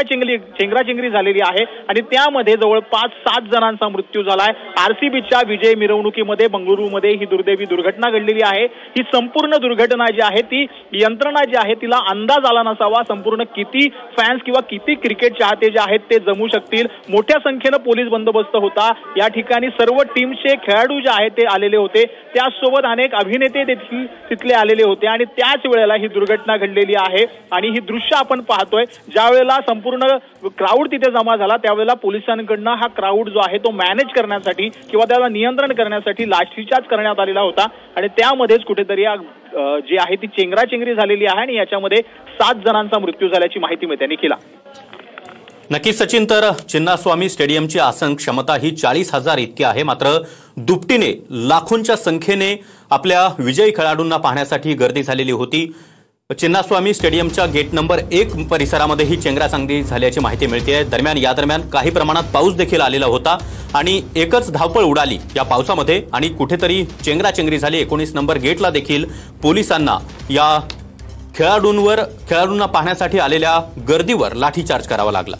चेंगराचेंगरी झालेली आहे आणि त्यामध्ये जवळपास 7 जणांचा मृत्यू झालाय। आरसीबीच्या विजय मिरवणुकीमध्ये बंगळुरूमध्ये ही दुर्दैवी दुर्घटना घडलेली आहे। ही संपूर्ण दुर्घटना जी आहे ती यंत्रणा जी आहे तिला अंदाज आला नसावा। संपूर्ण किती फॅन्स किंवा किती क्रिकेट चाहते जे आहेत ते जमू शकतील। मोठ्या संख्येने पोलीस बंदोबस्त होता। या ठिकाणी सर्व टीमचे खेळाडू जे आहेत ते आलेले होते, त्यासोबत अनेक अभिनेते देखील तिथले आलेले होते आणि त्याच वेळेला ही दुर्घटना घडलेली आहे। आणि ही दृश्य आपण पाहतोय, ज्या वेळेला संपूर्ण क्राऊड तिथे जमा झाला त्यावेळेला पोलिसांकडून हा क्राऊड जो आहे तो मॅनेज करण्यासाठी किंवा त्याला नियंत्रण करण्यासाठी लाठीचार्ज करण्यात आलेला होता आणि त्यामध्येच कुठेतरी जी आहे ती चेंगराचेंगरी झालेली आहे आणि याच्यामध्ये 7 जणांचा मृत्यू झाल्याची माहिती मिळते। निखिला, नक्कीच सचिन, तर चिन्नास्वामी स्टेडियमची आसन क्षमता ही 40,000 इतकी आहे, मात्र दुपटीने लाखोंच्या संख्येने आपल्या विजयी खेळाडूंना पाहण्यासाठी गर्दी झालेली होती। चिन्नास्वामी स्टेडियमच्या गेट नंबर 1 परिसरामध्ये ही चेंगराचेंगरी झाल्याची माहिती मिळते। या दरम्यान काही प्रमाणात पाऊस देखील आलेला होता आणि एकच धावपळ उडाली या पावसामध्ये आणि कुठेतरी चेंगराचेंगरी झाली। 19 नंबर गेटला देखील पोलिसांना या खेळाडूंना पाहण्यासाठी आलेल्या गर्दीवर लाठीचार्ज करावा लागला।